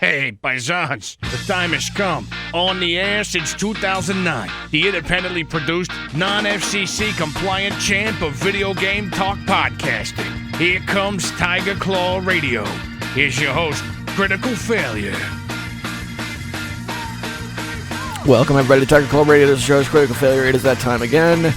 Hey, paisans, the time has come. On the air since 2009, the independently produced, non-FCC compliant champ of video game talk podcasting. Here comes Tiger Claw Radio. Here's your host, Critical Failure. Welcome everybody to Tiger Claw Radio. This is your host, Critical Failure. It is that time again.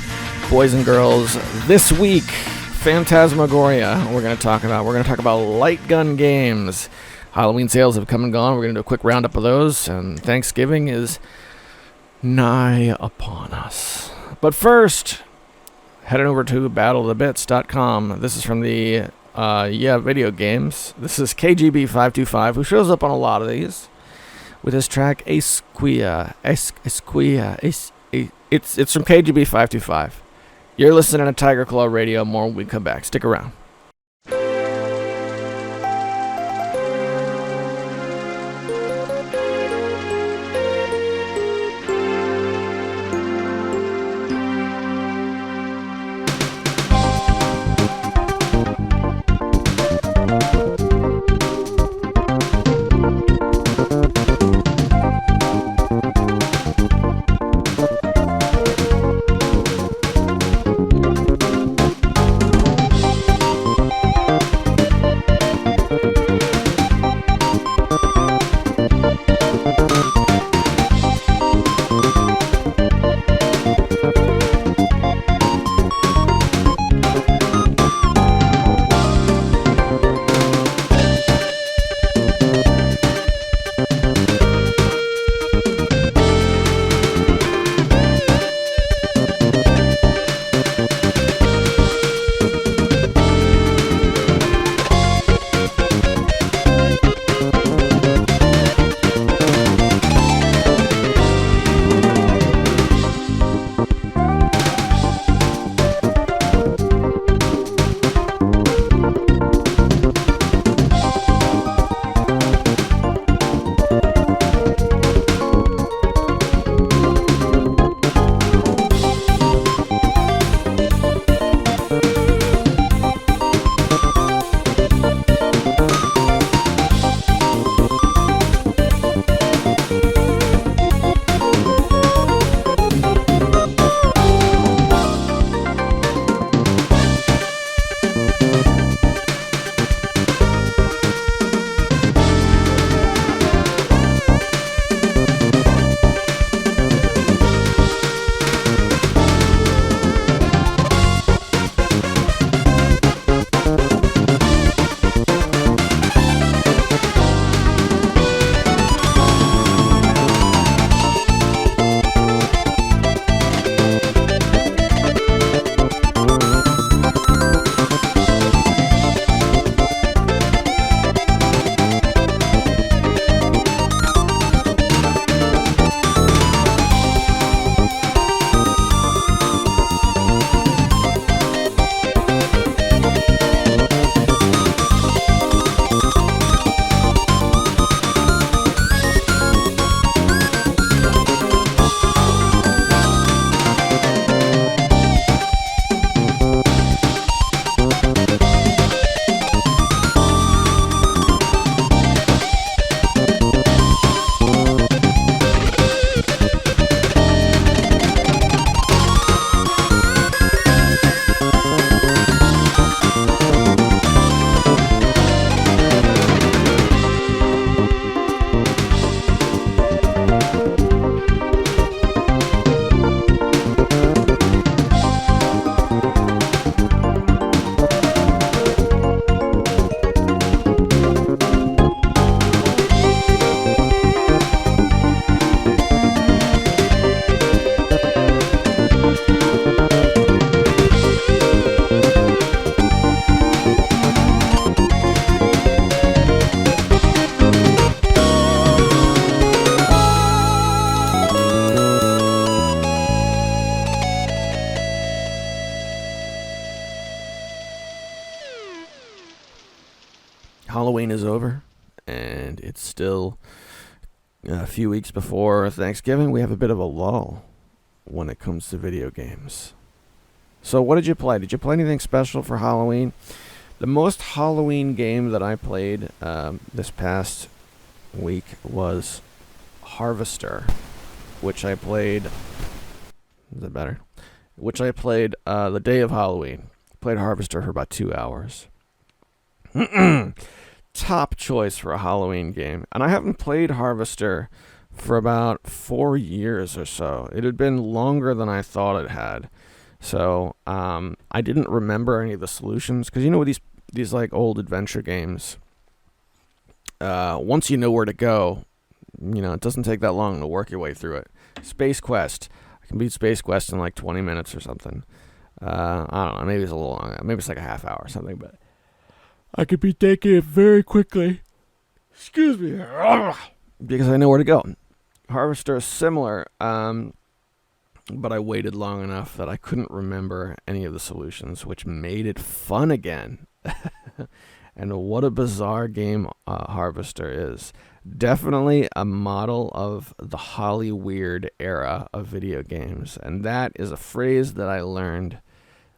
Boys and girls, this week, Phantasmagoria. We're going to talk about light gun games. Halloween sales have come and gone. We're going to do a quick roundup of those, and Thanksgiving is nigh upon us. But first, head over to battleofthebits.com. This is from the video games. This is KGB525, who shows up on a lot of these with his track Esquia. It's from KGB525. You're listening to Tiger Claw Radio. More when we come back. Stick around. Halloween is over, and it's still a few weeks before Thanksgiving. We have a bit of a lull when it comes to video games. So what did you play? Did you play anything special for Halloween? The most Halloween game that I played this past week was Harvester, which I played. Is that better? Which I played the day of Halloween. Played Harvester for about 2 hours. Top choice for a Halloween game. And I haven't played Harvester for about 4 years or so. It had been longer than I thought it had. So I didn't remember any of the solutions. Because with these like old adventure games, once you know where to go, it doesn't take that long to work your way through it. Space Quest. I can beat Space Quest in like 20 minutes or something. I don't know. Maybe it's a little long. Maybe it's like a half hour or something. But I could be taking it very quickly. Excuse me. Because I know where to go. Harvester is similar, but I waited long enough that I couldn't remember any of the solutions, which made it fun again. And what a bizarre game Harvester is. Definitely a model of the Hollyweird era of video games. And that is a phrase that I learned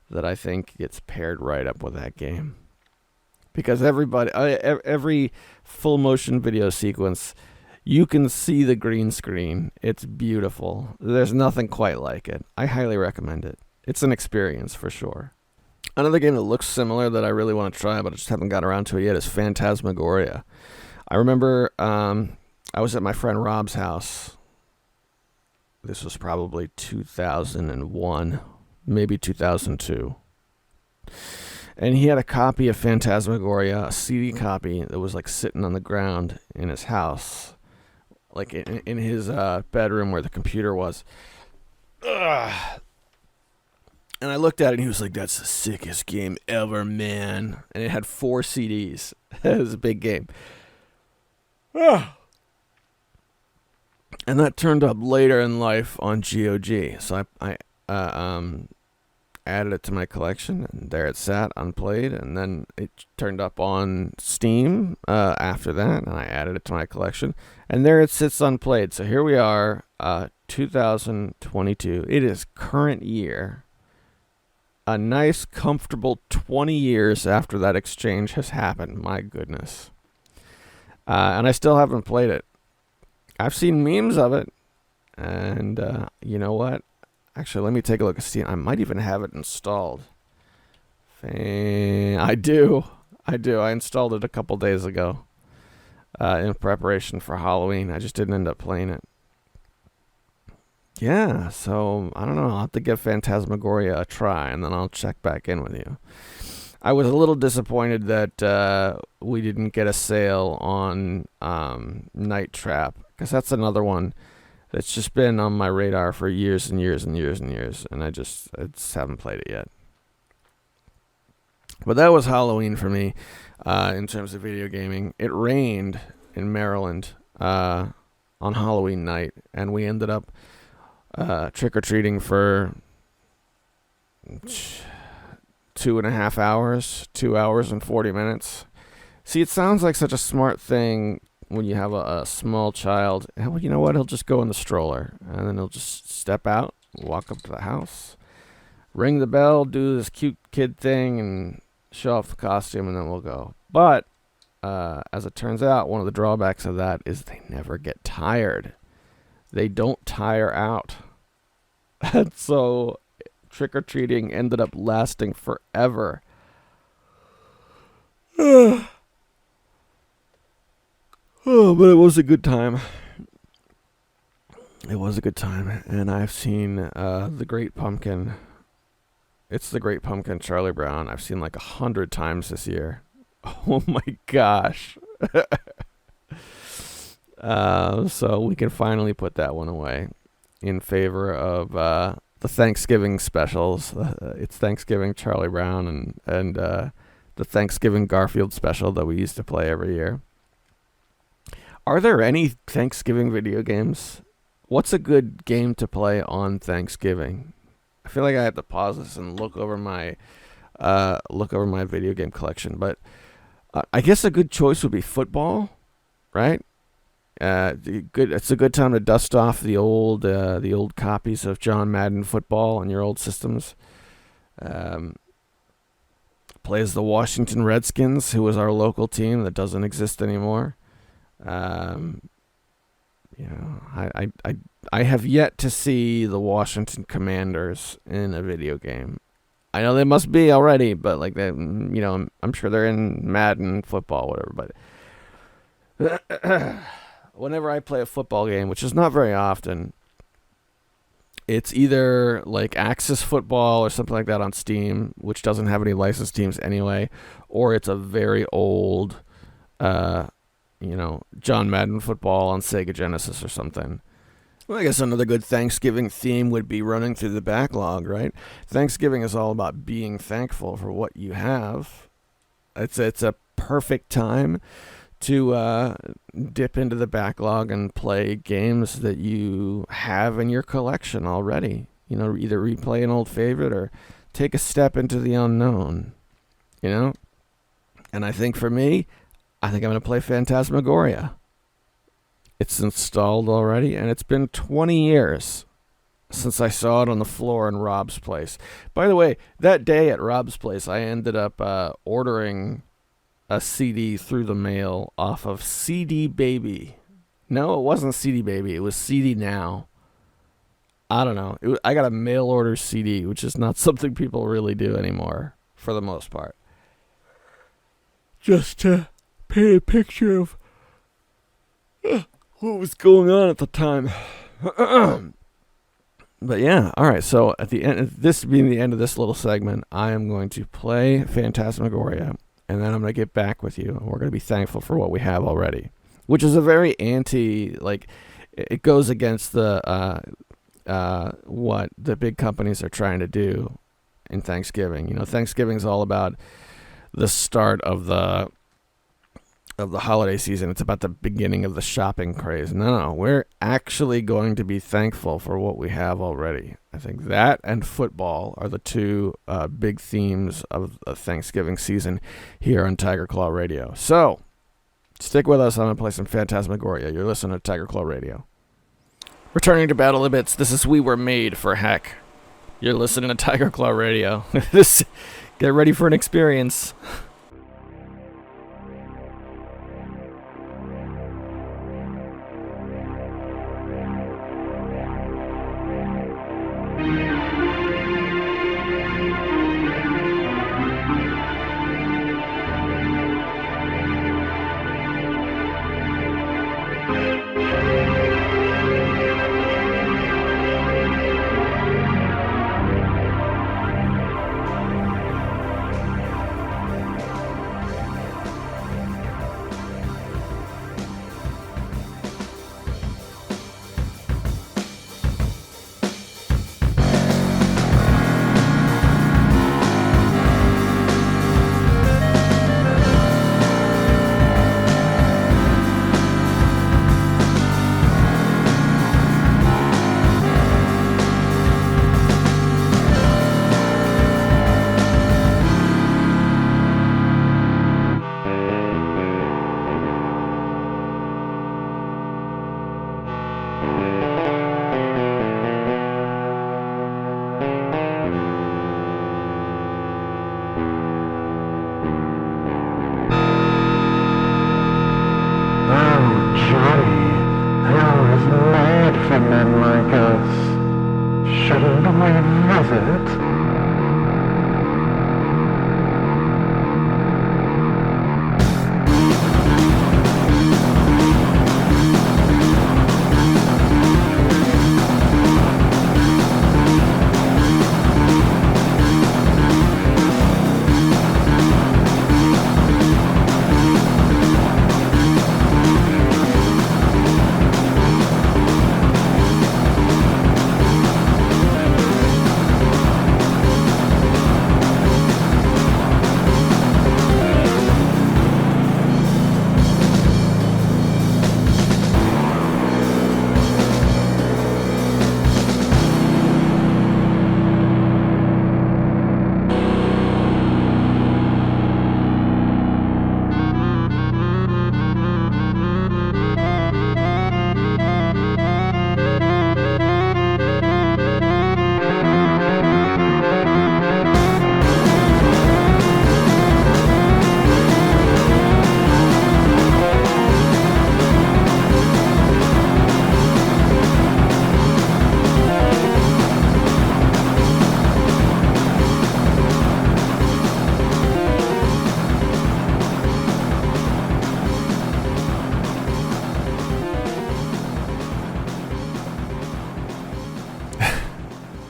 that I think gets paired right up with that game. Because every full motion video sequence, you can see the green screen. It's beautiful. There's nothing quite like it. I highly recommend it. It's an experience for sure. Another game that looks similar that I really want to try, but I just haven't got around to it yet, is Phantasmagoria. I remember I was at my friend Rob's house. This was probably 2001, maybe 2002. And he had a copy of Phantasmagoria, a CD copy that was like sitting on the ground in his house, like in his bedroom where the computer was. Ugh. And I looked at it and he was like, "That's the sickest game ever, man." And it had 4 CDs. It was a big game. And that turned up later in life on GOG. So I added it to my collection, and there it sat unplayed. And then it turned up on Steam after that, and I added it to my collection. And there it sits unplayed. So here we are, 2022. It is current year. A nice, comfortable 20 years after that exchange has happened. My goodness. And I still haven't played it. I've seen memes of it. And you know what? Actually, let me take a look at Steam. I might even have it installed. I do. I installed it a couple days ago in preparation for Halloween. I just didn't end up playing it. Yeah, so I don't know. I'll have to give Phantasmagoria a try, and then I'll check back in with you. I was a little disappointed that we didn't get a sale on Night Trap, because that's another one that's just been on my radar for years and years and years and years, and I just haven't played it yet. But that was Halloween for me in terms of video gaming. It rained in Maryland on Halloween night, and we ended up trick-or-treating for 2.5 hours, 2 hours and 40 minutes. See, it sounds like such a smart thing when you have a small child. Well, you know what? He'll just go in the stroller, and then he'll just step out, walk up to the house, ring the bell, do this cute kid thing, and show off the costume, and then we'll go. But as it turns out, one of the drawbacks of that is they never get tired. They don't tire out. And so trick-or-treating ended up lasting forever. Oh, but it was a good time. It was a good time. And I've seen The Great Pumpkin. It's The Great Pumpkin, Charlie Brown. I've seen like 100 times this year. Oh my gosh. So we can finally put that one away in favor of the Thanksgiving specials. It's Thanksgiving Charlie Brown and the Thanksgiving Garfield special that we used to play every year. Are there any Thanksgiving video games? What's a good game to play on Thanksgiving? I feel like I have to pause this and look over my video game collection, but I guess a good choice would be football, right? It's a good time to dust off the old copies of John Madden football on your old systems. Play as the Washington Redskins, who was our local team that doesn't exist anymore. Um, I have yet to see the Washington Commanders in a video game. I know they must be already, but like that, I'm sure they're in Madden football, whatever. But whenever I play a football game, which is not very often, it's either like Axis Football or something like that on Steam, which doesn't have any licensed teams anyway, or it's a very old, John Madden Football on Sega Genesis or something. Well, I guess another good Thanksgiving theme would be running through the backlog, right? Thanksgiving is all about being thankful for what you have. It's a perfect time to dip into the backlog and play games that you have in your collection already. Either replay an old favorite or take a step into the unknown. And I think for me, I'm going to play Phantasmagoria. It's installed already, and it's been 20 years since I saw it on the floor in Rob's place. By the way, that day at Rob's place, I ended up ordering a CD through the mail off of CD Baby. No, it wasn't CD Baby. It was CD Now. I don't know. I got a mail order CD, which is not something people really do anymore, for the most part. Just to paint a picture of what was going on at the time. But yeah, all right. So at the end, this being the end of this little segment, I am going to play Phantasmagoria, and then I'm going to get back with you, and we're going to be thankful for what we have already, which is a very it goes against the what the big companies are trying to do in Thanksgiving. Thanksgiving's all about the start of the holiday season. It's about the beginning of the shopping craze. No, we're actually going to be thankful for what we have already. I think that and football are the two big themes of the Thanksgiving season here on Tiger Claw Radio. So, stick with us. I'm going to play some Phantasmagoria. You're listening to Tiger Claw Radio. Returning to Battle of Bits, this is We Were Made for Heck. You're listening to Tiger Claw Radio. Get ready for an experience.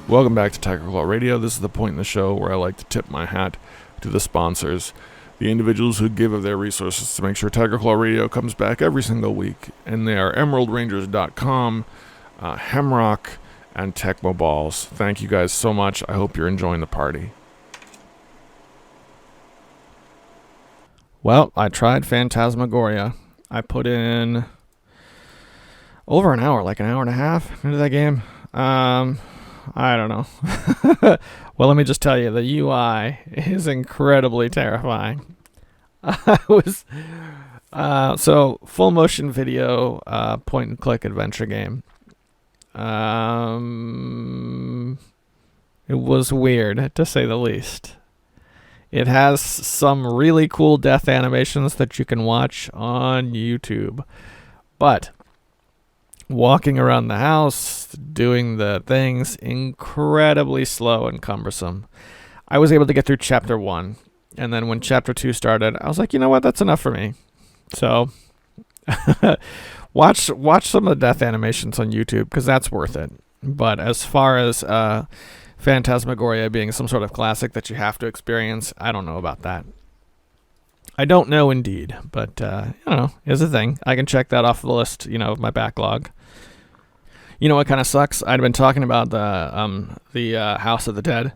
Welcome back to Tiger Claw Radio. This is the point in the show where I like to tip my hat to the sponsors, the individuals who give of their resources to make sure Tiger Claw Radio comes back every single week. And they are EmeraldRangers.com, Hemrock, and Tecmo Balls. Thank you guys so much. I hope you're enjoying the party. Well, I tried Phantasmagoria. I put in over an hour, like an hour and a half into that game. I don't know. Well, let me just tell you, the UI is incredibly terrifying. I was so full motion video, point and click adventure game. It was weird, to say the least. It has some really cool death animations that you can watch on YouTube, but walking around the house, doing the things, incredibly slow and cumbersome. I was able to get through chapter 1, and then when chapter 2 started, I was like, you know what, that's enough for me. So, watch some of the death animations on YouTube, because that's worth it. But as far as Phantasmagoria being some sort of classic that you have to experience, I don't know about that. I don't know indeed, but I don't know, here's the thing. I can check that off the list, of my backlog. You know what kind of sucks? I'd been talking about the House of the Dead,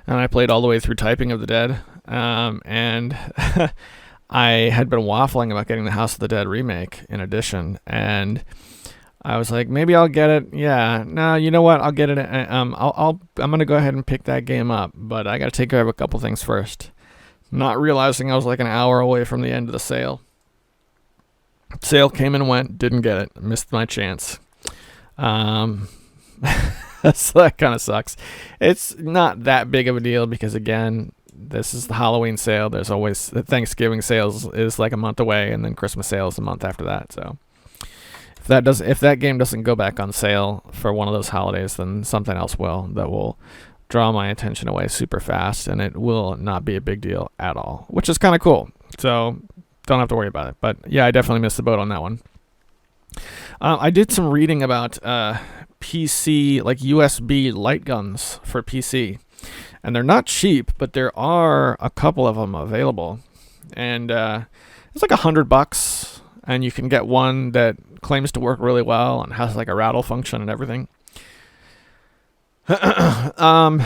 and I played all the way through Typing of the Dead, and I had been waffling about getting the House of the Dead remake in edition, and I was like, maybe I'll get it. Yeah, no, you know what? I'll get it. I'm gonna go ahead and pick that game up, but I gotta take care of a couple things first. Not realizing I was like an hour away from the end of the sale. Sale came and went, didn't get it, missed my chance. So that kind of sucks. It's not that big of a deal because, again, this is the Halloween sale. There's always the Thanksgiving sales is like a month away, and then Christmas sales a month after that. So if that game doesn't go back on sale for one of those holidays, then something else will that will draw my attention away super fast, and it will not be a big deal at all, which is kind of cool. So don't have to worry about it. But yeah, I definitely missed the boat on that one. I did some reading about PC, like USB light guns for PC. And they're not cheap, but there are a couple of them available. And it's like $100, and you can get one that claims to work really well and has like a rattle function and everything. But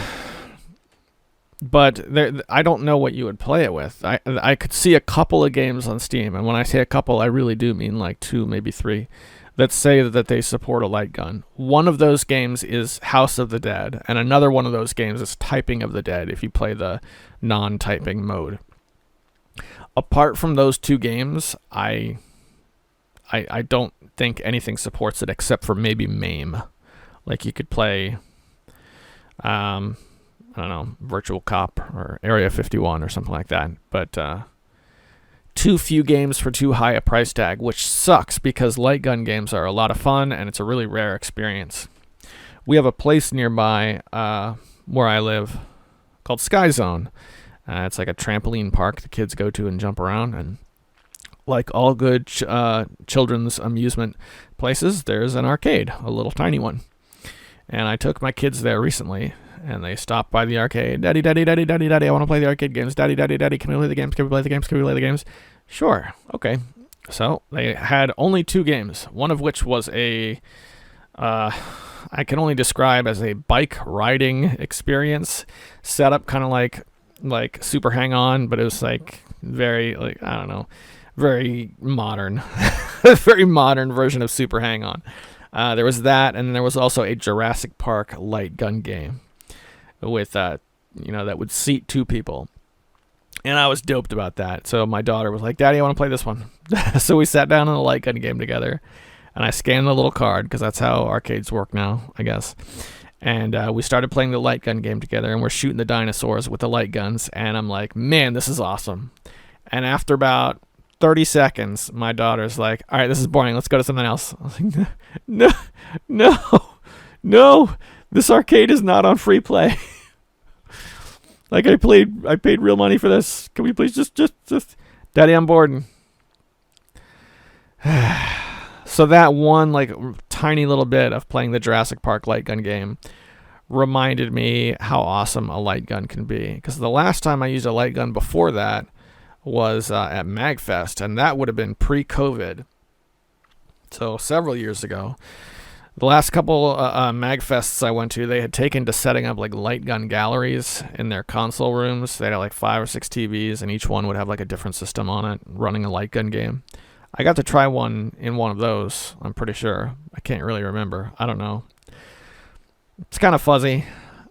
I don't know what you would play it with. I could see a couple of games on Steam, and when I say a couple, I really do mean like 2, maybe 3, that say that they support a light gun. One of those games is House of the Dead, and another one of those games is Typing of the Dead, if you play the non-typing mode. Apart from those 2 games, I don't think anything supports it except for maybe MAME. Like you could play, I don't know, Virtual Cop or Area 51 or something like that. But too few games for too high a price tag, which sucks because light gun games are a lot of fun and it's a really rare experience. We have a place nearby where I live called Sky Zone. It's like a trampoline park the kids go to and jump around. And like all good children's amusement places, there's an arcade, a little tiny one. And I took my kids there recently, and they stopped by the arcade. Daddy, daddy, daddy, daddy, daddy, I want to play the arcade games. Daddy, daddy, daddy, can we play the games? Can we play the games? Can we play the games? Sure. Okay. So they had only 2 games, one of which was I can only describe as a bike riding experience, set up kind of like Super Hang-On, but it was like very, like, I don't know, very modern, very modern version of Super Hang-On. There was that, and there was also a Jurassic Park light gun game with, that would seat 2 people. And I was doped about that. So my daughter was like, Daddy, I want to play this one. So we sat down on a light gun game together, and I scanned the little card, because that's how arcades work now, I guess. And we started playing the light gun game together, and we're shooting the dinosaurs with the light guns, and I'm like, man, this is awesome. And after about 30 seconds, my daughter's like, all right, this is boring. Let's go to something else. I was like, no, this arcade is not on free play. Like I paid real money for this. Can we please just, Daddy, I'm bored. So that one like tiny little bit of playing the Jurassic Park light gun game reminded me how awesome a light gun can be. Because the last time I used a light gun before that was at MagFest, and that would have been pre-COVID. So several years ago. The last couple MagFests I went to, they had taken to setting up like light gun galleries in their console rooms. They had like 5 or 6 TVs, and each one would have like a different system on it, running a light gun game. I got to try one in one of those, I'm pretty sure. I can't really remember. I don't know. It's kind of fuzzy.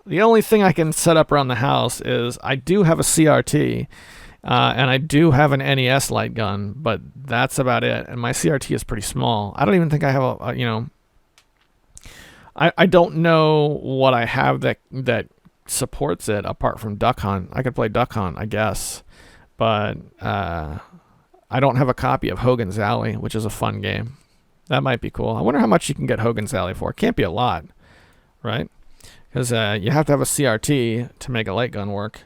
The only thing I can set up around the house is I do have a CRT, and I do have an NES light gun, but that's about it. And my CRT is pretty small. I don't even think I have I don't know what I have that supports it apart from Duck Hunt. I could play Duck Hunt, I guess, but I don't have a copy of Hogan's Alley, which is a fun game. That might be cool. I wonder how much you can get Hogan's Alley for. It can't be a lot, right? Because you have to have a CRT to make a light gun work.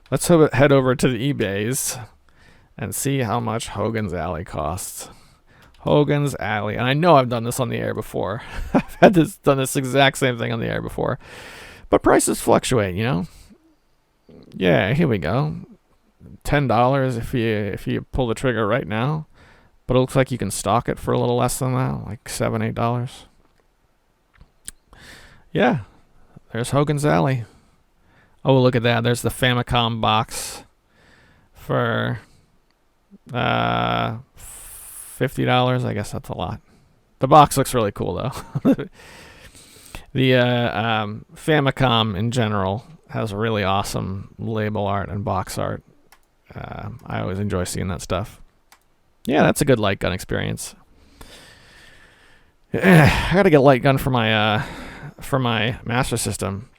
Let's head over to the eBays and see how much Hogan's Alley costs. Hogan's Alley. And I know I've done this on the air before. I've done this exact same thing on the air before. But prices fluctuate, you know? Yeah, here we go. $10 if you pull the trigger right now. But it looks like you can stock it for a little less than that, like $7, $8. Yeah, there's Hogan's Alley. Oh, look at that. There's the Famicom box for $50. I guess that's a lot. The box looks really cool, though. The Famicom in general has really awesome label art and box art. I always enjoy seeing that stuff. Yeah, that's a good light gun experience. I gotta get a light gun for my Master System,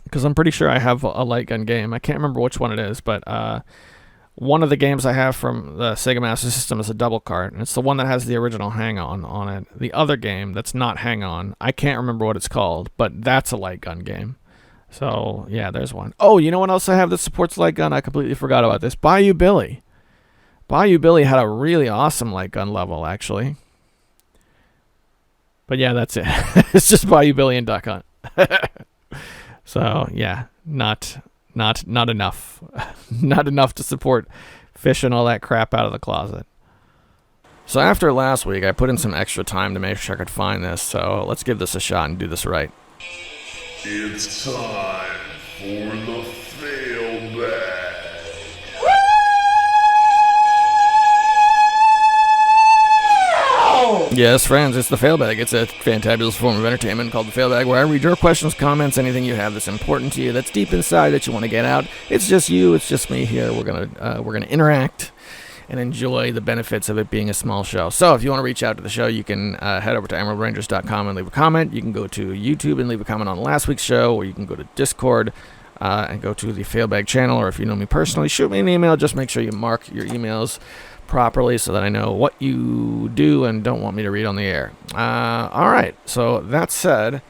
because I'm pretty sure I have a light gun game. I can't remember which one it is, but one of the games I have from the Sega Master System is a double cart, and it's the one that has the original Hang-On on it. The other game that's not Hang-On, I can't remember what it's called, but that's a light gun game. So, yeah, there's one. Oh, you know what else I have that supports light gun? I completely forgot about this. Bayou Billy. Bayou Billy had a really awesome light gun level, actually. But yeah, that's it. It's just Bayou Billy and Duck Hunt. So, yeah, not enough. Not enough to support fishing all that crap out of the closet. So after last week, I put in some extra time to make sure I could find this. So let's give this a shot and do this right. It's time for the fail bag. Yes, friends, it's the fail bag. It's a fantabulous form of entertainment called the fail bag, where I read your questions, comments, anything you have that's important to you, that's deep inside that you want to get out. It's just you, it's just me here. We're gonna interact and enjoy the benefits of it being a small show. So if you want to reach out to the show, you can head over to emeraldrangers.com and leave a comment. You can go to YouTube and leave a comment on last week's show, or you can go to Discord and go to the Failbag channel, or if you know me personally, shoot me an email. Just make sure you mark your emails properly so that I know what you do and don't want me to read on the air. All right, so that said,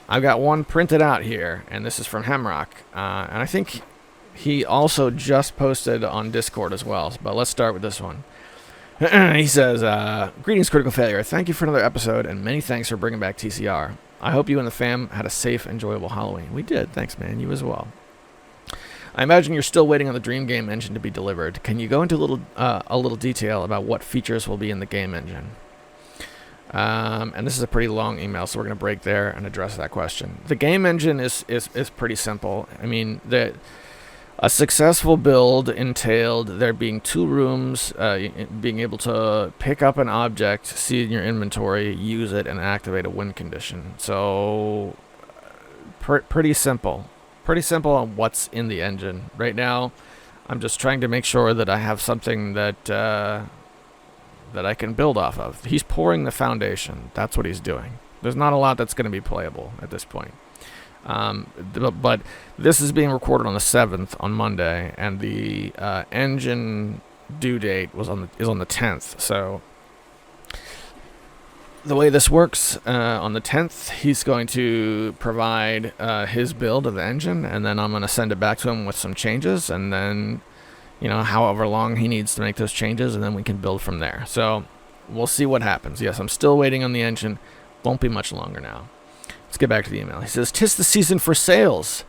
I've got one printed out here, and this is from Hemrock, and I think he also just posted on Discord as well, but let's start with this one. He says, "Greetings, Critical Failure. Thank you for another episode, and many thanks for bringing back TCR. I hope you and the fam had a safe, enjoyable Halloween." We did. Thanks, man. You as well. I imagine you're still waiting on the Dream Game engine to be delivered. Can you go into a little detail about what features will be in the game engine? And this is a pretty long email, so we're going to break there and address that question. The game engine is pretty simple. I mean, a successful build entailed there being 2 rooms, being able to pick up an object, see it in your inventory, use it, and activate a win condition. So, pretty simple. Pretty simple on what's in the engine. Right now, I'm just trying to make sure that I have something that I can build off of. He's pouring the foundation. That's what he's doing. There's not a lot that's going to be playable at this point. But this is being recorded on the 7th on Monday, and the engine due date is on the 10th. So the way this works, on the 10th, he's going to provide his build of the engine, and then I'm going to send it back to him with some changes, and then, however long he needs to make those changes, and then we can build from there. So we'll see what happens. Yes, I'm still waiting on the engine. Won't be much longer now. Let's get back to the email. He says, "'Tis the season for sales,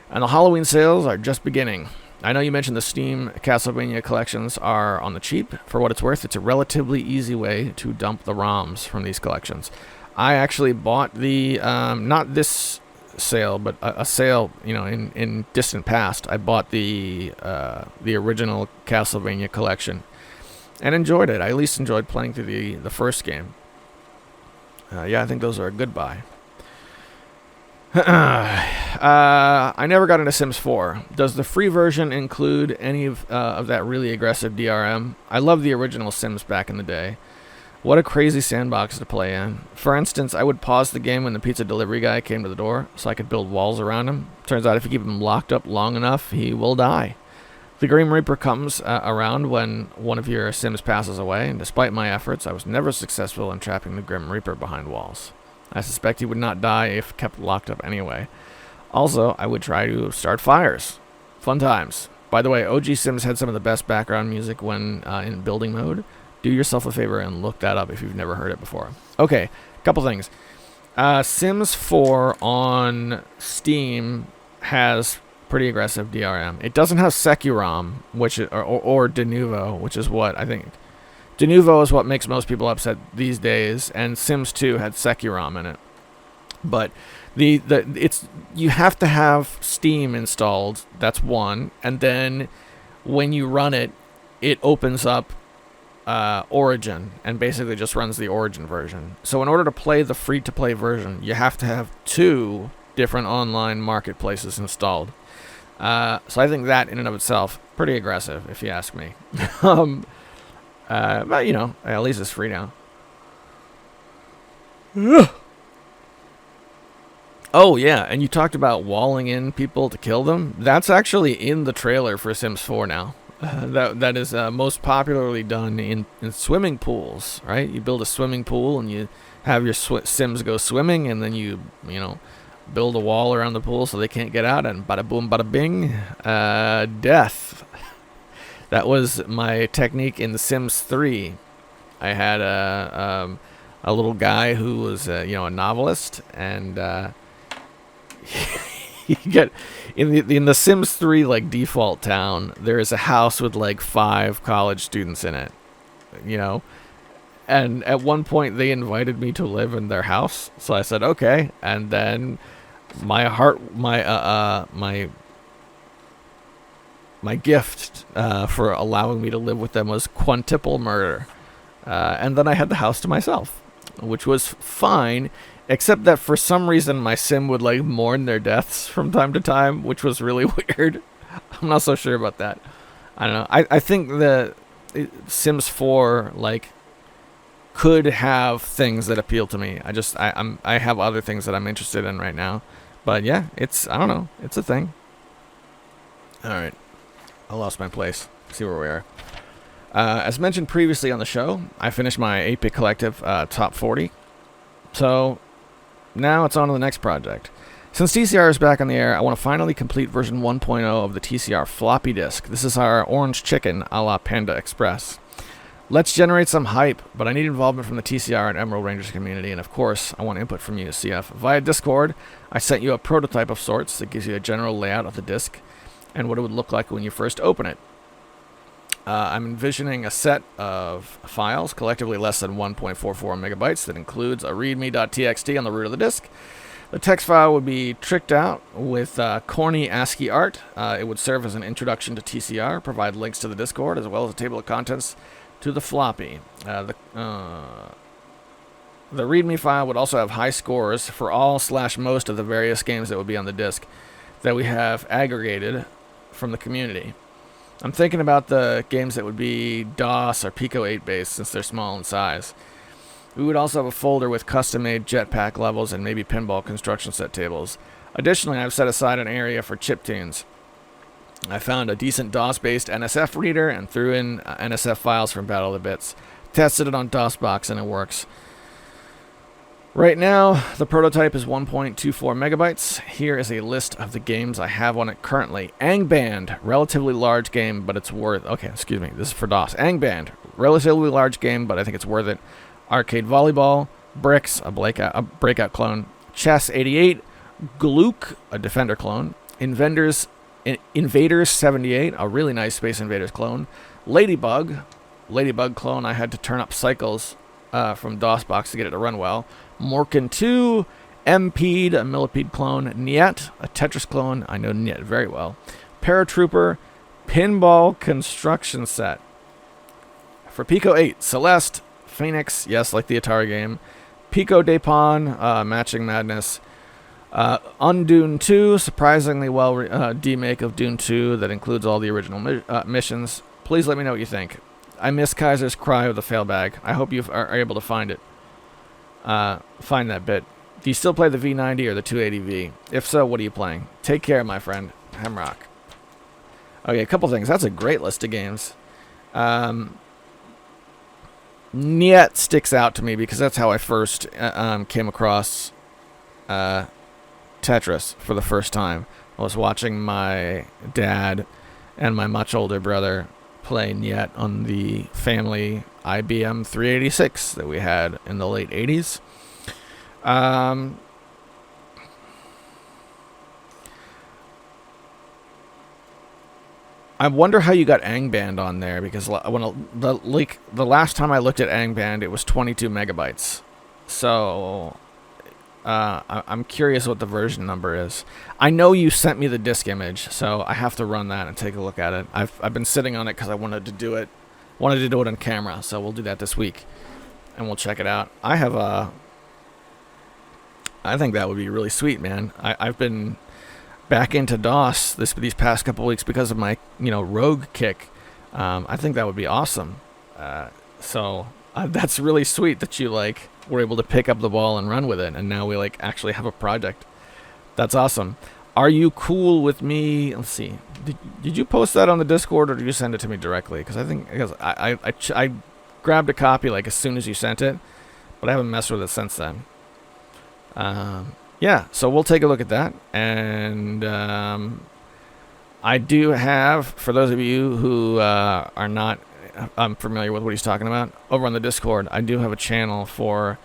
and the Halloween sales are just beginning. I know you mentioned the Steam Castlevania collections are on the cheap. For what it's worth, it's a relatively easy way to dump the ROMs from these collections. I actually bought the, not this sale, but a sale, in distant past. I bought the original Castlevania collection and enjoyed it. I at least enjoyed playing through the first game. I think those are a good buy. I never got into Sims 4. Does the free version include any of that really aggressive DRM? I love the original Sims back in the day. What a crazy sandbox to play in. For instance, I would pause the game when the pizza delivery guy came to the door so I could build walls around him. Turns out if you keep him locked up long enough, he will die. The Grim Reaper comes around when one of your Sims passes away, and despite my efforts, I was never successful in trapping the Grim Reaper behind walls. I suspect he would not die if kept locked up anyway. Also, I would try to start fires. Fun times. By the way, OG Sims had some of the best background music when in building mode. Do yourself a favor and look that up if you've never heard it before. Okay, couple things. Sims 4 on Steam has pretty aggressive DRM. It doesn't have Securom, or Denuvo, which is what I think. Denuvo is what makes most people upset these days, and Sims 2 had Securom in it. But you have to have Steam installed. That's one, and then when you run it, it opens up Origin and basically just runs the Origin version. So in order to play the free-to-play version, you have to have 2 different online marketplaces installed. So I think that in and of itself pretty aggressive, if you ask me. But at least it's free now. Oh yeah, and you talked about walling in people to kill them. That's actually in the trailer for Sims 4 now. That is most popularly done in swimming pools, right? You build a swimming pool and you have your Sims go swimming, and then you build a wall around the pool so they can't get out, and bada boom, bada bing, death. That was my technique in The Sims 3. I had a little guy who was a novelist, and you get in the Sims 3 default town. There is a house with 5 college students in it, and at one point they invited me to live in their house, so I said okay, and then my gift for allowing me to live with them was quintuple murder. And then I had the house to myself, which was fine, except that for some reason my Sim would mourn their deaths from time to time, which was really weird. I'm not so sure about that. I don't know. I think the Sims 4 could have things that appeal to me. I have other things that I'm interested in right now. But yeah, I don't know. It's a thing. All right. I lost my place. See where we are. As mentioned previously on the show, I finished my 8-Bit Collective Top 40. So now it's on to the next project. Since TCR is back on the air, I want to finally complete version 1.0 of the TCR floppy disk. This is our orange chicken a la Panda Express. Let's generate some hype, but I need involvement from the TCR and Emerald Rangers community, and of course, I want input from you, CF. Via Discord, I sent you a prototype of sorts that gives you a general layout of the disk and what it would look like when you first open it. I'm envisioning a set of files, collectively less than 1.44 megabytes, that includes a readme.txt on the root of the disk. The text file would be tricked out with corny ASCII art. It would serve as an introduction to TCR, provide links to the Discord, as well as a table of contents to the floppy. The README file would also have high scores for all/most of the various games that would be on the disk that we have aggregated from the community. I'm thinking about the games that would be DOS or Pico 8 based, since they're small in size. We would also have a folder with custom-made jetpack levels and maybe pinball construction set tables. Additionally, I've set aside an area for chiptunes. I found a decent DOS-based NSF reader and threw in NSF files from Battle of the Bits. Tested it on DOSBox and it works. Right now, the prototype is 1.24 megabytes. Here is a list of the games I have on it currently. Angband, relatively large game, but it's worth... Okay, excuse me, this is for DOS. Angband, relatively large game, but I think it's worth it. Arcade Volleyball, Bricks, a breakout clone. Chess88, Glook, a Defender clone, Invaders 78, a really nice Space Invaders clone, Ladybug clone. I had to turn up cycles from DOSBox to get it to run well. Morkin 2, Mpede, a Millipede clone, Niet, a Tetris clone. I know Niet very well. Paratrooper, Pinball Construction Set. For Pico 8, Celeste, Phoenix, yes, like the Atari game, Pico Depon, Matching Madness, Undune 2, surprisingly well demake of Dune 2 that includes all the original missions. Please let me know what you think. I miss Kaiser's Cry with the fail bag. I hope you are able to find it. Find that bit. Do you still play the V90 or the 280V? If so, what are you playing? Take care, my friend. Hemrock. Okay, a couple things. That's a great list of games. Niet sticks out to me because that's how I first came across Tetris for the first time. I was watching my dad and my much older brother play Niet on the family IBM 386 that we had in the late 80s. I wonder how you got Angband on there, because the last time I looked at Angband, it was 22 megabytes. So I'm curious what the version number is. I know you sent me the disk image, so I have to run that and take a look at it. I've been sitting on it because I wanted to do it on camera, so we'll do that this week, and we'll check it out. I think that would be really sweet, man. I've been back into DOS these past couple weeks because of my rogue kick. I think that would be awesome. So that's really sweet that you were able to pick up the ball and run with it, and now we actually have a project. That's awesome. Are you cool with me? Let's see. Did you post that on the Discord, or did you send it to me directly? Because I grabbed a copy as soon as you sent it, but I haven't messed with it since then. Yeah, so we'll take a look at that. And I do have, for those of you who are not familiar with what he's talking about, over on the Discord, I do have a channel for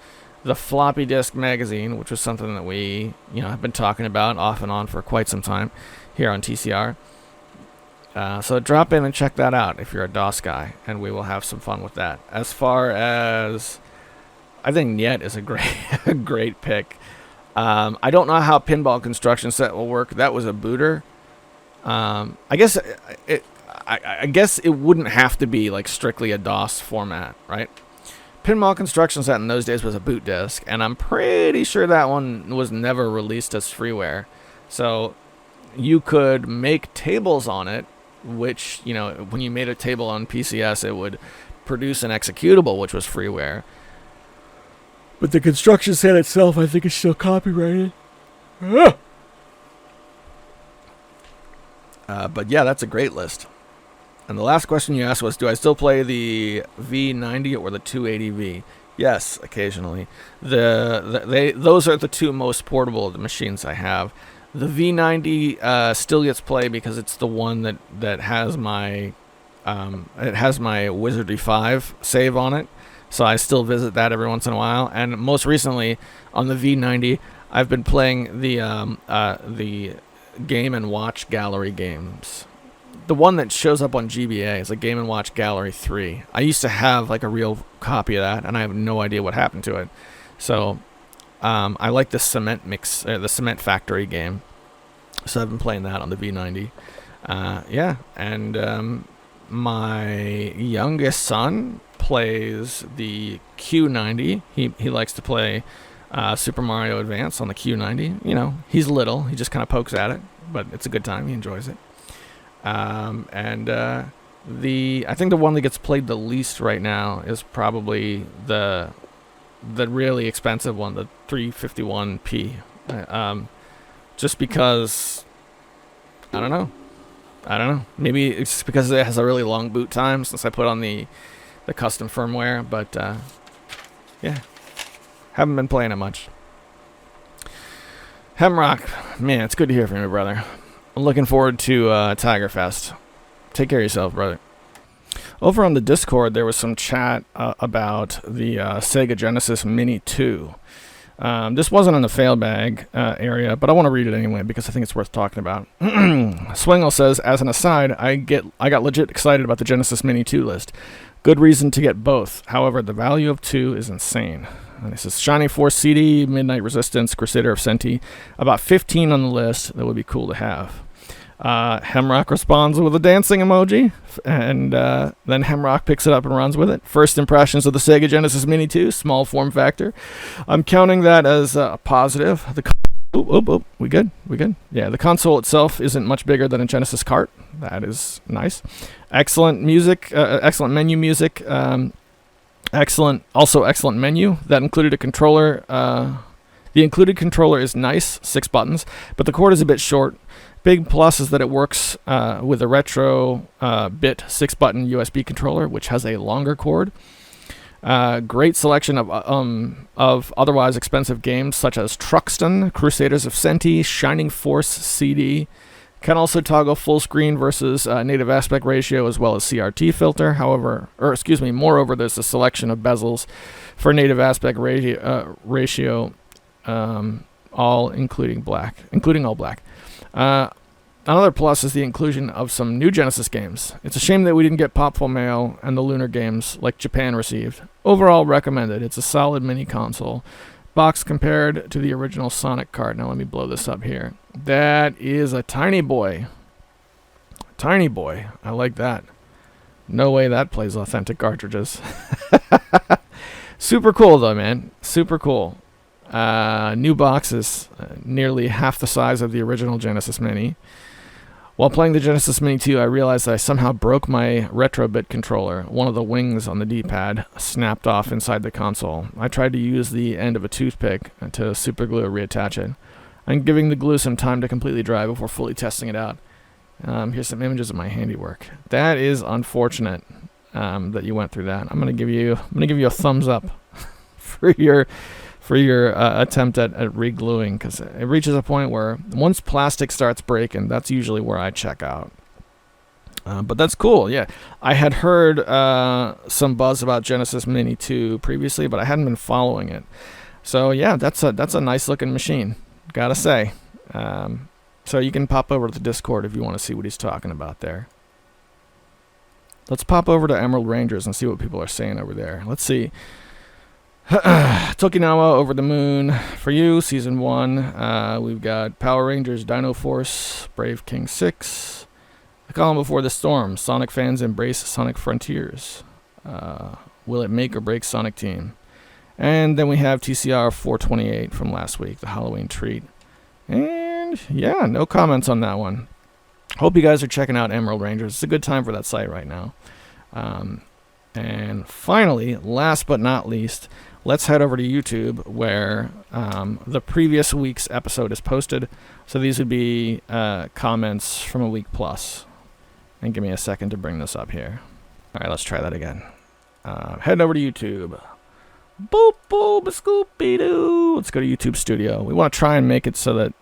the Floppy Disk Magazine, which was something that we have been talking about off and on for quite some time here on TCR. So drop in and check that out if you're a DOS guy, and we will have some fun with that. As far as, I think Niet is a great pick. I don't know how Pinball Construction Set will work. That was a booter. I guess it wouldn't have to be strictly a DOS format, right? Pinball Construction Set in those days was a boot disk, and I'm pretty sure that one was never released as freeware. So you could make tables on it, which, when you made a table on PCS, it would produce an executable, which was freeware. But the construction set itself, I think, is still copyrighted. But yeah, that's a great list. And the last question you asked was, do I still play the V90 or the 280V? Yes, occasionally. Those are the two most portable of the machines I have. The V90 still gets played because it's the one that has my Wizardry 5 save on it. So I still visit that every once in a while. And most recently on the V90, I've been playing the Game & Watch Gallery games. The one that shows up on GBA is a Game & Watch Gallery 3. I used to have a real copy of that, and I have no idea what happened to it. So I like the the Cement Factory game. So I've been playing that on the V90. Yeah, and my youngest son plays the Q90. He likes to play Super Mario Advance on the Q90. He's little. He just kind of pokes at it, but it's a good time. He enjoys it. I think the one that gets played the least right now is probably the really expensive one, the 351p. Just because, I don't know. Maybe it's because it has a really long boot time since I put on the custom firmware, but yeah, haven't been playing it much. Hemrock, man, it's good to hear from you, brother. I'm looking forward to Tiger Fest. Take care of yourself, brother. Over on the Discord, there was some chat about the Sega Genesis Mini 2. This wasn't in the fail bag area, but I want to read it anyway because I think it's worth talking about. Swingle says, as an aside, I got legit excited about the Genesis Mini 2 list. Good reason to get both. However, the value of 2 is insane. And this is Shining Force CD, Midnight Resistance, Crusader of Senti. About 15 on the list that would be cool to have. Hemrock responds with a dancing emoji, and then Hemrock picks it up and runs with it. First impressions of the Sega Genesis Mini 2, small form factor. I'm counting that as a positive. We good? Yeah, the console itself isn't much bigger than a Genesis cart. That is nice. Excellent music, excellent menu music, excellent menu. That included a controller. The included controller is nice, 6 buttons, but the cord is a bit short. Big plus is that it works with a retro bit 6-button USB controller, which has a longer cord. Great selection of otherwise expensive games such as Truxton, Crusaders of Senti, Shining Force CD. Can also toggle full screen versus native aspect ratio as well as CRT filter. Moreover, there's a selection of bezels for native aspect ratio, all including all black. Another plus is the inclusion of some new Genesis games. It's a shame that we didn't get Popful Mail and the Lunar games like Japan received. Overall recommended. It's a solid mini console. Box compared to the original Sonic cart. Now let me blow this up here. That is a tiny boy. Tiny boy. I like that. No way that plays authentic cartridges. Super cool though, man. Super cool. New box is nearly half the size of the original Genesis Mini. While playing the Genesis Mini 2, I realized that I somehow broke my Retrobit controller. One of the wings on the D-pad snapped off inside the console. I tried to use the end of a toothpick to superglue or reattach it. I'm giving the glue some time to completely dry before fully testing it out. Here's some images of my handiwork. That is unfortunate that you went through that. I'm gonna give you a thumbs up for your attempt at re-gluing, because it reaches a point where once plastic starts breaking, that's usually where I check out. But that's cool, yeah. I had heard some buzz about Genesis Mini 2 previously, but I hadn't been following it. So yeah, that's a nice looking machine, gotta say. So you can pop over to the Discord if you want to see what he's talking about there. Let's pop over to Emerald Rangers and see what people are saying over there. Let's see. Tokinawa Over the Moon for you, Season 1. We've got Power Rangers, Dino Force, Brave King 6. The Calm Before the Storm, Sonic fans embrace Sonic Frontiers. Will it make or break Sonic Team? And then we have TCR 428 from last week, the Halloween treat. And yeah, no comments on that one. Hope you guys are checking out Emerald Rangers. It's a good time for that site right now. And finally, last but not least, let's head over to YouTube where the previous week's episode is posted. So these would be comments from a week plus. And give me a second to bring this up here. All right, let's try that again. Head over to YouTube. Boop, boop, scoopy-doo. Let's go to YouTube Studio. We want to try and make it so that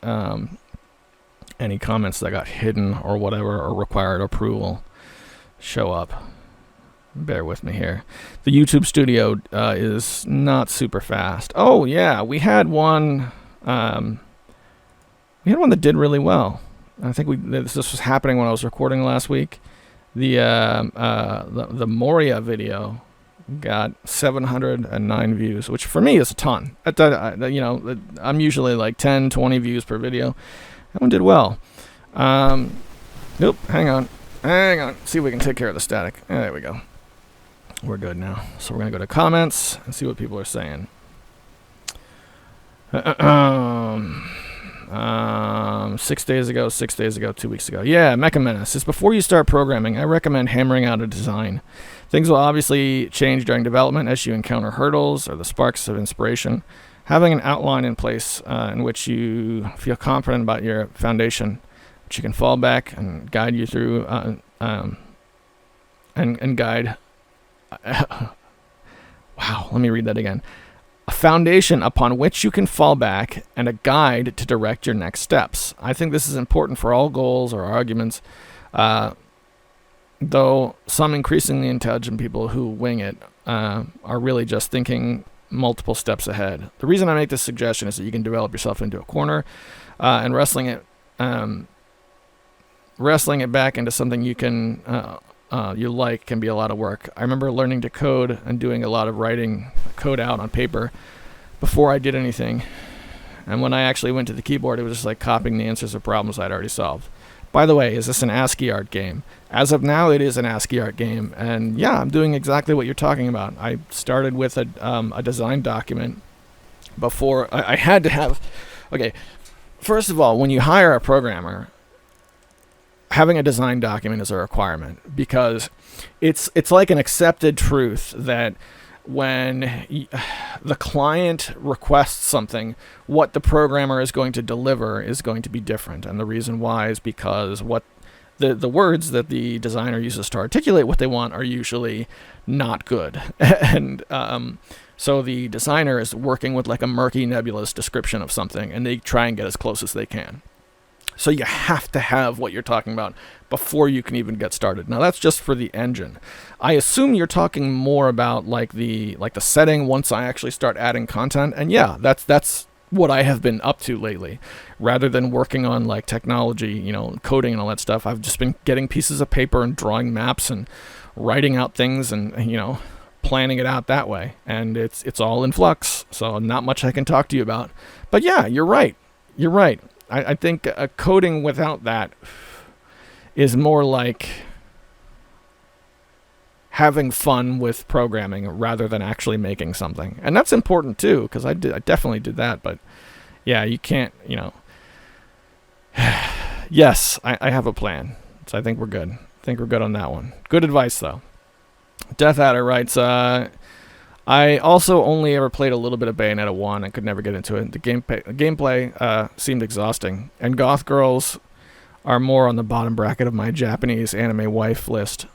any comments that got hidden or whatever or required approval show up. Bear with me here. The YouTube Studio is not super fast. Oh yeah, we had one. We had one that did really well. I think this was happening when I was recording last week. The Moria video got 709 views, which for me is a ton. I'm usually like 10, 20 views per video. That one did well. Nope, hang on. See if we can take care of the static. There we go. We're good now. So we're going to go to comments and see what people are saying. 6 days ago, 2 weeks ago. Yeah, Mecha Menace. It's before you start programming, I recommend hammering out a design. Things will obviously change during development as you encounter hurdles or the sparks of inspiration. Having an outline in place in which you feel confident about your foundation, which you can fall back and guide you through and guide. Wow, let me read that again. A foundation upon which you can fall back and a guide to direct your next steps. I think this is important for all goals or arguments, though some increasingly intelligent people who wing it are really just thinking multiple steps ahead. The reason I make this suggestion is that you can develop yourself into a corner, and wrestling it back into something you can can be a lot of work. I remember learning to code and doing a lot of writing code out on paper before I did anything. And when I actually went to the keyboard, it was just like copying the answers of problems I'd already solved. By the way, is this an ASCII art game? As of now, it is an ASCII art game. And yeah, I'm doing exactly what you're talking about. I started with a design document before I had to have... Okay, first of all, when you hire a programmer, having a design document is a requirement, because it's like an accepted truth that when the client requests something, what the programmer is going to deliver is going to be different. And the reason why is because what the words that the designer uses to articulate what they want are usually not good. And so the designer is working with like a murky, nebulous description of something, and they try and get as close as they can. So you have to have what you're talking about before you can even get started. Now that's just for the engine. I assume you're talking more about like the setting once I actually start adding content. And yeah, that's what I have been up to lately. Rather than working on like technology, coding and all that stuff, I've just been getting pieces of paper and drawing maps and writing out things and planning it out that way. And it's all in flux. So not much I can talk to you about. But yeah, you're right. I think coding without that is more like having fun with programming rather than actually making something. And that's important too, because I definitely did that. But yeah, you can't, Yes, I have a plan. So I think we're good. On that one. Good advice, though. Death Adder writes, I also only ever played a little bit of Bayonetta 1 and could never get into it. The gameplay seemed exhausting, and goth girls are more on the bottom bracket of my Japanese anime wife list.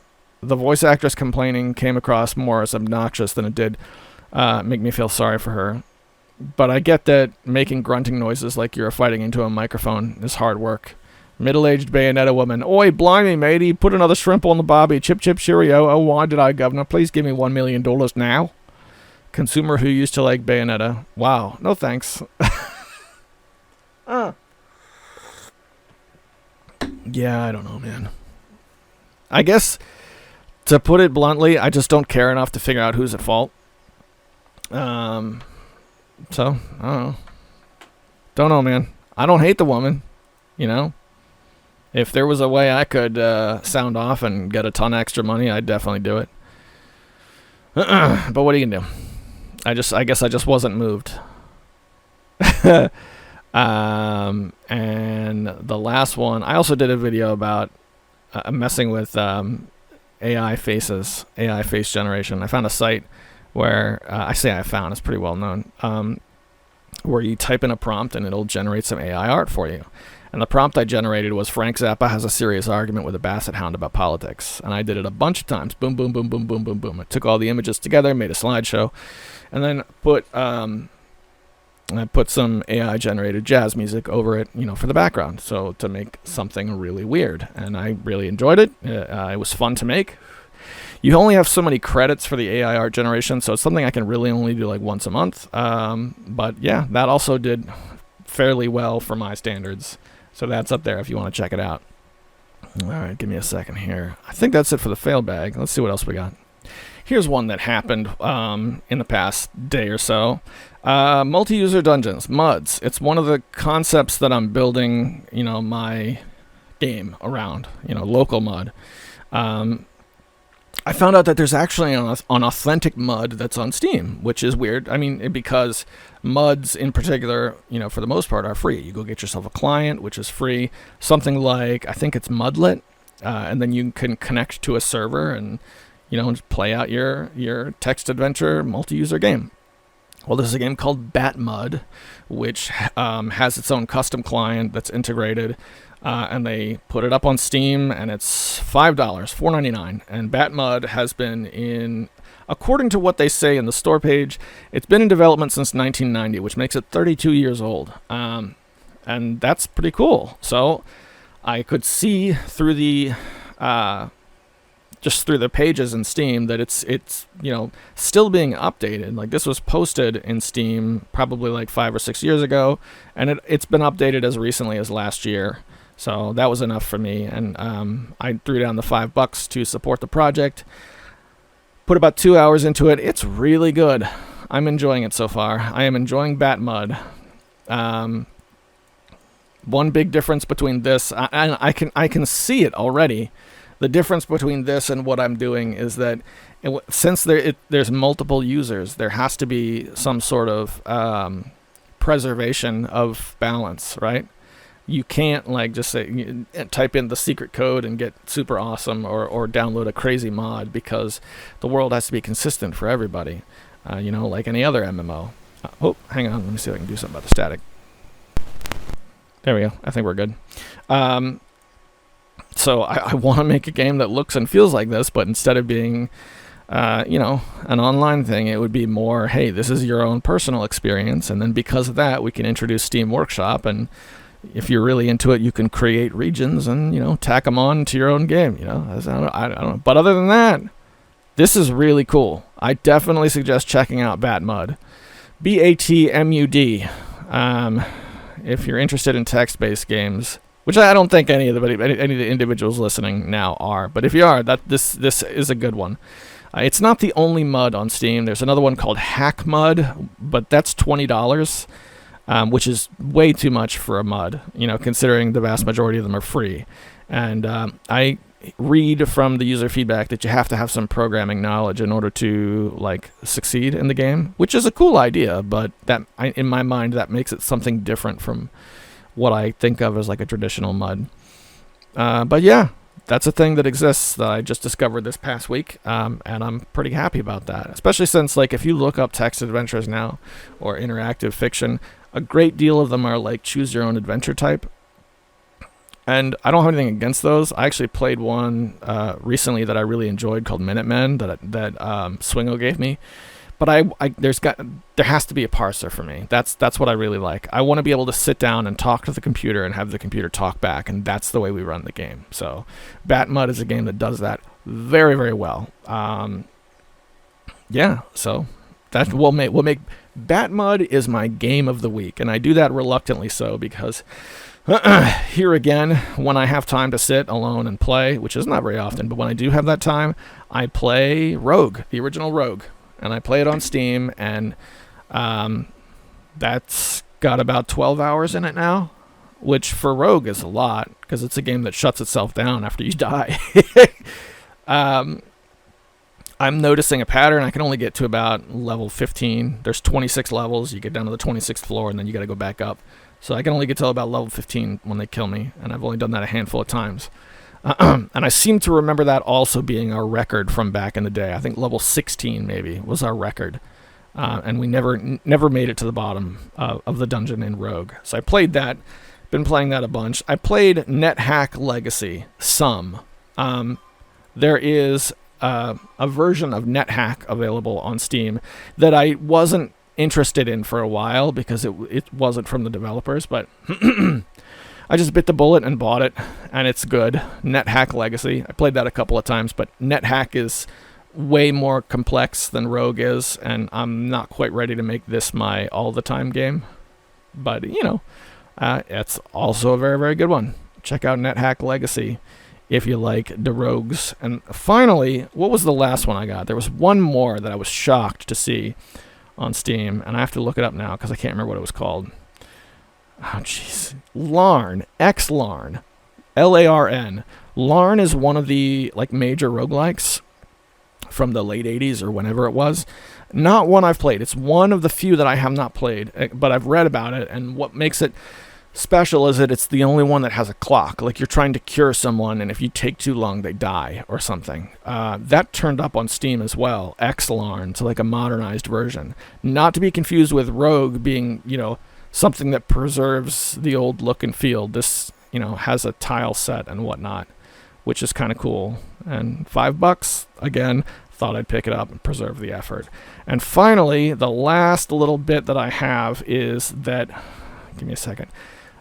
The voice actress complaining came across more as obnoxious than it did make me feel sorry for her. But I get that making grunting noises like you're fighting into a microphone is hard work. Middle-aged Bayonetta woman. Oi, blimey, matey, put another shrimp on the barbie. Chip, chip, cheerio. Oh, why did I, governor? Please give me $1 million now. Consumer who used to like Bayonetta. Wow. No thanks. Yeah, I don't know, man. I guess, to put it bluntly, I just don't care enough to figure out who's at fault. So, I don't know. Don't know, man. I don't hate the woman, If there was a way I could sound off and get a ton of extra money, I'd definitely do it. But what are you going to do? I guess I just wasn't moved. And the last one, I also did a video about messing with AI faces, AI face generation. I found a site where, it's pretty well known, where you type in a prompt and it'll generate some AI art for you. And the prompt I generated was Frank Zappa has a serious argument with a basset hound about politics. And I did it a bunch of times. Boom, boom, boom, boom, boom, boom, boom. I took all the images together, made a slideshow, and then I put some AI-generated jazz music over it, for the background, so to make something really weird. And I really enjoyed it. It was fun to make. You only have so many credits for the AI art generation, so it's something I can really only do like once a month. But yeah, that also did fairly well for my standards. So that's up there if you want to check it out. All right, give me a second here. I think that's it for the fail bag. Let's see what else we got. Here's one that happened in the past day or so. Multi-user dungeons, MUDs. It's one of the concepts that I'm building, my game around, local MUD. I found out that there's actually an authentic MUD that's on Steam, which is weird. I mean, because MUDs in particular, for the most part, are free. You go get yourself a client, which is free. Something like, I think it's Mudlet, and then you can connect to a server and, just play out your text adventure multi-user game. Well, there's a game called Batmud, which has its own custom client that's integrated. And they put it up on Steam, and it's $5, $4.99. And Batmud has been according to what they say in the store page, it's been in development since 1990, which makes it 32 years old. And that's pretty cool. So I could see through the just through the pages in Steam that it's still being updated. Like, this was posted in Steam probably like 5 or 6 years ago, and it's been updated as recently as last year. So that was enough for me, and I threw down the $5 to support the project. Put about 2 hours into it. It's really good. I'm enjoying it so far. I am enjoying Batmud. One big difference between this, I can see it already. The difference between this and what I'm doing is that since there's multiple users, there has to be some sort of preservation of balance, right? You can't like just say type in the secret code and get super awesome or download a crazy mod, because the world has to be consistent for everybody, like any other MMO. Oh, hang on, let me see if I can do something about the static. There we go. I think we're good. So I want to make a game that looks and feels like this, but instead of being, an online thing, it would be more, hey, this is your own personal experience. And then because of that, we can introduce Steam Workshop. And if you're really into it, you can create regions and, tack them on to your own game. I don't know. But other than that, this is really cool. I definitely suggest checking out Batmud. BATMUD. If you're interested in text-based games, which I don't think any of the individuals listening now are, but if you are, this is a good one. It's not the only mud on Steam. There's another one called Hack Mud, but that's $20, which is way too much for a mud, considering the vast majority of them are free. And I read from the user feedback that you have to have some programming knowledge in order to succeed in the game, which is a cool idea, but in my mind that makes it something different from what I think of as like a traditional mud. But yeah, that's a thing that exists that I just discovered this past week, and I'm pretty happy about that, especially since if you look up text adventures now or interactive fiction, a great deal of them are like choose your own adventure type. And I don't have anything against those. I actually played one recently that I really enjoyed called Minutemen that Swingo gave me. But there has to be a parser for me. That's what I really like. I want to be able to sit down and talk to the computer and have the computer talk back, and that's the way we run the game. So Batmud is a game that does that very, very well. So that will make Batmud is my game of the week, and I do that reluctantly so because here again, when I have time to sit alone and play, which is not very often, but when I do have that time, I play Rogue, the original Rogue. And I play it on Steam, and that's got about 12 hours in it now, which for Rogue is a lot, because it's a game that shuts itself down after you die. I'm noticing a pattern. I can only get to about level 15. There's 26 levels. You get down to the 26th floor, and then you got to go back up. So I can only get to about level 15 when they kill me, and I've only done that a handful of times. And I seem to remember that also being our record from back in the day. I think level 16 maybe was our record. And we never made it to the bottom of the dungeon in Rogue. So I played that, been playing that a bunch. I played NetHack Legacy some. There is a version of NetHack available on Steam that I wasn't interested in for a while because it wasn't from the developers, but I just bit the bullet and bought it, and it's good. NetHack Legacy. I played that a couple of times, but NetHack is way more complex than Rogue is, and I'm not quite ready to make this my all-the-time game. But, it's also a very, very good one. Check out NetHack Legacy if you like the Rogues. And finally, what was the last one I got? There was one more that I was shocked to see on Steam, and I have to look it up now because I can't remember what it was called. Oh, jeez. Larn. X-Larn. Larn. Larn is one of the major roguelikes from the late 80s or whenever it was. Not one I've played. It's one of the few that I have not played, but I've read about it, and what makes it special is that it's the only one that has a clock. Like, you're trying to cure someone, and if you take too long, they die or something. That turned up on Steam as well. X-Larn, so a modernized version. Not to be confused with Rogue being, something that preserves the old look and feel. This, has a tile set and whatnot, which is kind of cool. And $5, again, thought I'd pick it up and preserve the effort. And finally, the last little bit that I have is that, give me a second,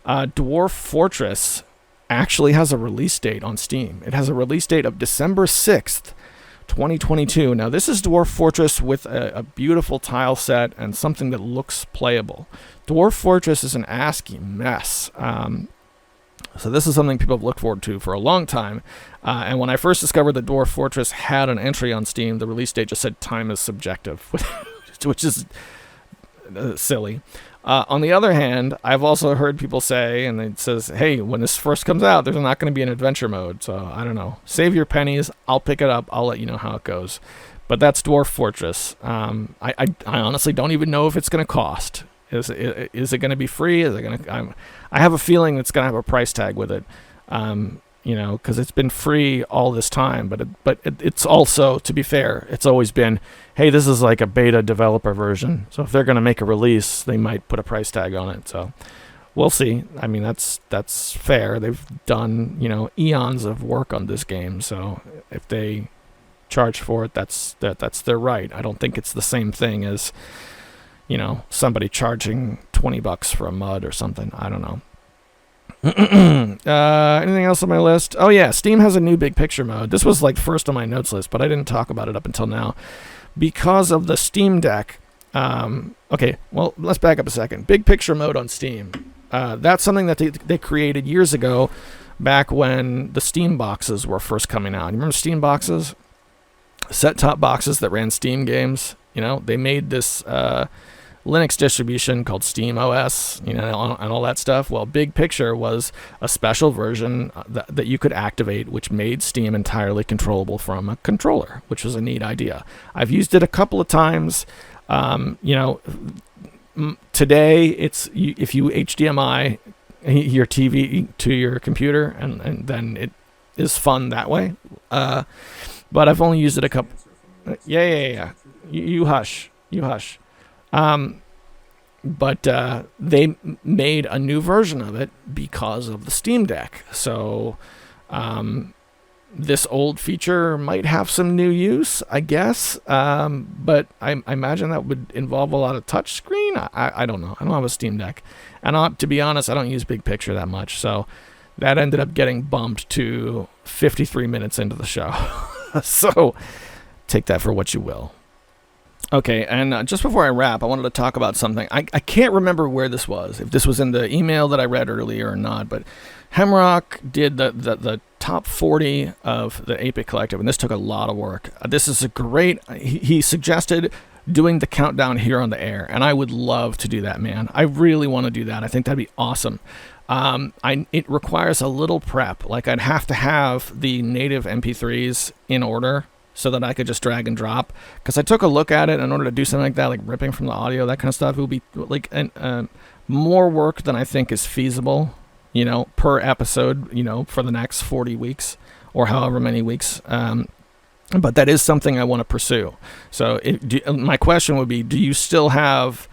Dwarf Fortress actually has a release date on Steam. It has a release date of December 6th, 2022. Now, this is Dwarf Fortress with a beautiful tile set and something that looks playable. Dwarf Fortress is an ASCII mess. So this is something people have looked forward to for a long time. And when I first discovered that Dwarf Fortress had an entry on Steam, the release date just said time is subjective, which is silly. On the other hand, I've also heard people say, and it says, hey, when this first comes out, there's not going to be an adventure mode. So I don't know. Save your pennies. I'll pick it up. I'll let you know how it goes. But that's Dwarf Fortress. I honestly don't even know if it's going to cost. Is it going to be free? Is it going to? I have a feeling it's going to have a price tag with it. Because it's been free all this time. But it's also, to be fair, it's always been, hey, this is like a beta developer version. So if they're going to make a release, they might put a price tag on it. So we'll see. I mean, that's fair. They've done eons of work on this game. So if they charge for it, that's their right. I don't think it's the same thing as somebody charging $20 for a mud or something. I don't know. Anything else on my list? Oh yeah, Steam has a new big picture mode. This was like first on my notes list, but I didn't talk about it up until now because of the Steam Deck. Okay, well, let's back up a second. Big picture mode on Steam. That's something that they created years ago, back when the Steam boxes were first coming out. You remember Steam boxes? Set-top boxes that ran Steam games. They made this Linux distribution called Steam OS, and all that stuff. Well, Big Picture was a special version that you could activate, which made Steam entirely controllable from a controller, which was a neat idea. I've used it a couple of times. Today, if you HDMI your TV to your computer, and then it is fun that way. But I've only used it a couple. Yeah. You hush. But they made a new version of it because of the Steam Deck. So this old feature might have some new use, I guess. But I imagine that would involve a lot of touchscreen. I don't know. I don't have a Steam Deck. And to be honest, I don't use Big Picture that much. So that ended up getting bumped to 53 minutes into the show. So take that for what you will. Okay, and just before I wrap, I wanted to talk about something. I can't remember where this was, if this was in the email that I read earlier or not, but Hemrock did the top 40 of the 8-Bit Collective, and this took a lot of work. This is a great... He suggested doing the countdown here on the air, and I would love to do that, man. I really want to do that. I think that'd be awesome. It requires a little prep. Like, I'd have to have the native MP3s in order, so that I could just drag and drop. Because I took a look at it in order to do something like that, like ripping from the audio, that kind of stuff. It would be like more work than I think is feasible, per episode, for the next 40 weeks or however many weeks. But that is something I want to pursue. So my question would be, do you still have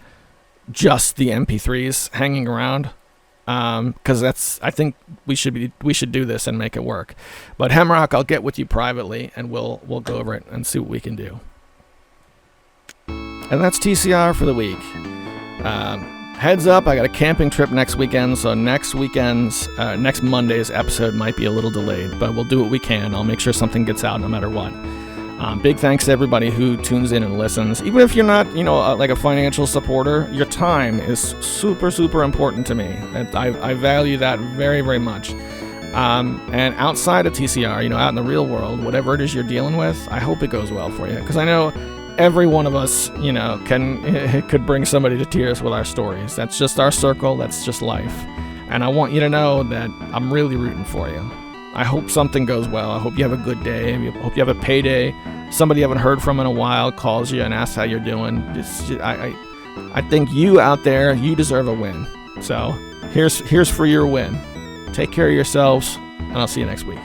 just the MP3s hanging around? Because I think we should do this and make it work. But Hemrock, I'll get with you privately and we'll go over it and see what we can do. And that's TCR for the week. Heads up, I got a camping trip next weekend, so next Monday's episode might be a little delayed, but we'll do what we can. I'll make sure something gets out no matter what. Big thanks to everybody who tunes in and listens. Even if you're not, like a financial supporter, your time is super, super important to me. I value that very, very much. And outside of TCR, out in the real world, whatever it is you're dealing with, I hope it goes well for you. Because I know every one of us, could bring somebody to tears with our stories. That's just our circle. That's just life. And I want you to know that I'm really rooting for you. I hope something goes well. I hope you have a good day. I hope you have a payday. Somebody you haven't heard from in a while calls you and asks how you're doing. I think you out there, you deserve a win. So here's for your win. Take care of yourselves, and I'll see you next week.